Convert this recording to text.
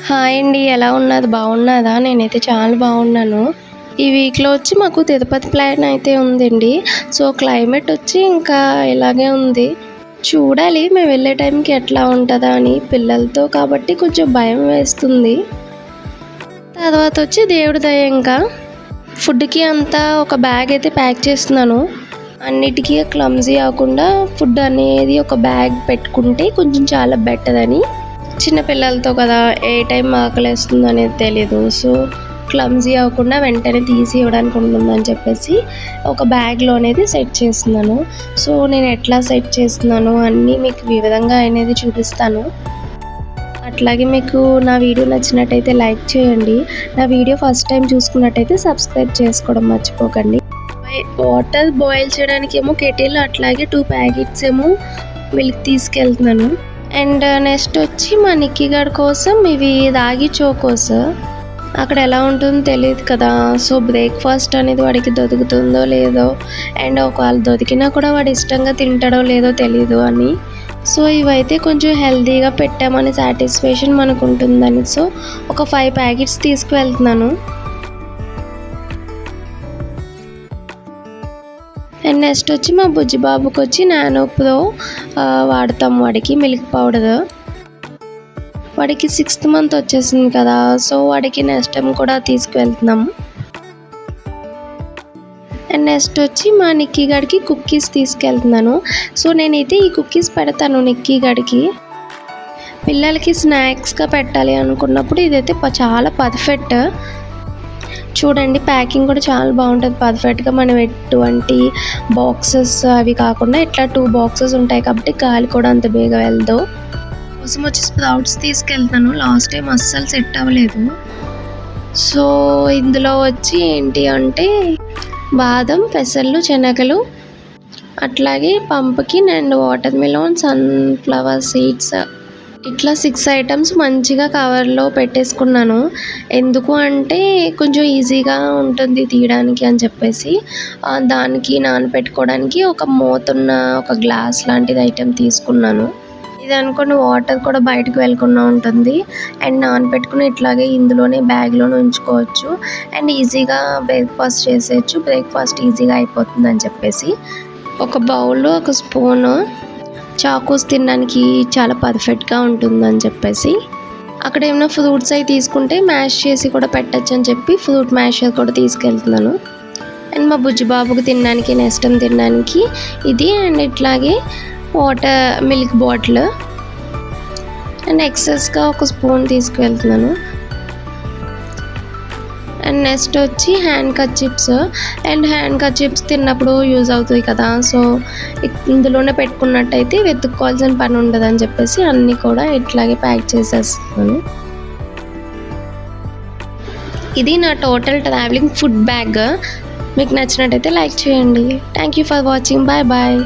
Hi అండి. ఎలా ఉన్నది? బాగున్నదా? నేనైతే చాలా బాగున్నాను. ఈ వీక్‌లో వచ్చి మాకు తిరుపతి ప్లాన్ అయితే ఉందండి. సో, క్లైమేట్ వచ్చి ఇంకా ఇలాగే ఉంది. చూడాలి మేము వెళ్ళే టైంకి ఎట్లా ఉంటదా అని. పిల్లలతో కాబట్టి కొంచెం భయం వేస్తుంది. తర్వాత వచ్చి దేవుడి దయ ఇంకా. ఫుడ్‌కి అంతా ఒక బ్యాగ్ అయితే ప్యాక్ చేస్తున్నాను. అన్నిటికీ క్లమ్జీ అవ్వకుండా ఫుడ్ అనేది ఒక బ్యాగ్ పెట్టుకుంటే కొంచెం చాలా బెటర్ అని. చిన్న పిల్లలతో కదా, ఏ టైం ఆకలేస్తుందో అనేది తెలీదు. సో, క్లమ్జీ అవ్వకుండా వెంటనే తీసి ఇవ్వడానికి ఉంటుందని చెప్పేసి ఒక బ్యాగ్‌లో అనేది సెట్ చేస్తున్నాను. సో, నేను ఎట్లా సెట్ చేస్తున్నాను అన్నీ మీకు వివరంగా అనేది చూపిస్తాను. అట్లాగే మీకు నా వీడియో నచ్చినట్టయితే లైక్ చేయండి. నా వీడియో ఫస్ట్ టైం చూసుకున్నట్టయితే సబ్స్క్రైబ్ చేసుకోవడం మర్చిపోకండి. వాటర్ బాయిల్ చేయడానికేమో కెటిల్, అట్లాగే 2 ప్యాకెట్స్ ఏమో మిల్క్ తీసుకెళ్తున్నాను. అండ్ నెక్స్ట్ వచ్చి మా నిక్కీ గాడి కోసం ఇవి రాగి చోకోస్. అక్కడ ఎలా ఉంటుందో తెలియదు కదా. సో, బ్రేక్ఫాస్ట్ అనేది వాడికి దొరుకుతుందో లేదో, అండ్ ఒకవేళ దొరికినా కూడా వాడు ఇష్టంగా తింటాడో లేదో తెలీదు అని. సో, ఇవైతే కొంచెం హెల్తీగా పెట్టామని సాటిస్ఫాక్షన్ మనకు ఉంటుందని. సో, ఒక 5 ప్యాకెట్స్ తీసుకువెళ్తున్నాను. అండ్ నెక్స్ట్ వచ్చి మా బుజ్జి బాబుకి వచ్చి నానో ప్రో వాడతాం వాడికి మిల్క్ పౌడర్. వాడికి 6th మంత్ వచ్చేసింది కదా. సో, వాడికి నెక్స్ట్ టైం కూడా తీసుకువెళ్తున్నాము. అండ్ నెక్స్ట్ వచ్చి మా నిక్కీ గడికి కుక్కీస్ తీసుకెళ్తున్నాను. సో, నేనైతే ఈ కుక్కీస్ పెడతాను నిక్కీ గడికి. పిల్లలకి స్నాక్స్గా పెట్టాలి అనుకున్నప్పుడు ఇదైతే చాలా పర్ఫెక్ట్. చూడండి, ప్యాకింగ్ కూడా చాలా బాగుంటుంది పర్ఫెక్ట్గా. మనం ఎటువంటి బాక్సెస్ అవి కాకుండా ఇట్లా 2 బాక్సెస్ ఉంటాయి కాబట్టి గాలి కూడా అంత బేగా వెళ్దు. కోసం వచ్చి స్ప్రౌట్స్ తీసుకెళ్తాను. లాస్ట్ టైం అస్సలు సెట్ అవ్వలేదు. సో, ఇందులో వచ్చి ఏంటి అంటే బాదం, పెసర్లు, శనగలు, అట్లాగే pumpkin and water melon, sunflower seeds, ఇట్లా 6 ఐటమ్స్ మంచిగా కవర్లో పెట్టేసుకున్నాను. ఎందుకు అంటే కొంచెం ఈజీగా ఉంటుంది తీయడానికి అని చెప్పేసి. దానికి నానబెట్టుకోవడానికి ఒక మూతున్న ఒక గ్లాస్ లాంటిది ఐటెం తీసుకున్నాను. ఇది అనుకోని వాటర్ కూడా బయటకు వెళ్ళకుండా ఉంటుంది. అండ్ నానబెట్టుకుని ఇట్లాగే ఇందులోనే బ్యాగ్లోనే ఉంచుకోవచ్చు. అండ్ ఈజీగా బ్రేక్ఫాస్ట్ చేసేయచ్చు. బ్రేక్ఫాస్ట్ ఈజీగా అయిపోతుంది అని చెప్పేసి ఒక బౌల్లో ఒక స్పూను చాకోస్ తినడానికి చాలా పర్ఫెక్ట్గా ఉంటుందని చెప్పేసి అక్కడ ఏమైనా ఫ్రూట్స్ అవి తీసుకుంటే మ్యాష్ చేసి కూడా పెట్టచ్చు అని చెప్పి ఫ్రూట్ మ్యాషర్ కూడా తీసుకెళ్తున్నాను. అండ్ మా బుజ్జి బాబుకి తినడానికి, నెక్స్ట్ టైం తినడానికి ఇది. అండ్ ఇట్లాగే వాటర్ మిల్క్ బాటిల్. అండ్ ఎక్సెస్గా ఒక స్పూన్ తీసుకువెళ్తున్నాను. అండ్ నెక్స్ట్ వచ్చి హ్యాండ్ కర్చీప్స్. అండ్ హ్యాండ్ కర్చీప్స్ తిన్నప్పుడు యూజ్ అవుతాయి కదా. సో, ఇందులోనే పెట్టుకున్నట్టయితే వెతుక్కోవాల్సిన పని ఉండదు అని చెప్పేసి అన్నీ కూడా ఇట్లాగే ప్యాక్ చేసేస్తున్నాను. ఇది నా టోటల్ ట్రావెలింగ్ ఫుడ్ బ్యాగ్. మీకు నచ్చినట్టయితే లైక్ చేయండి. Thank you for watching. Bye bye.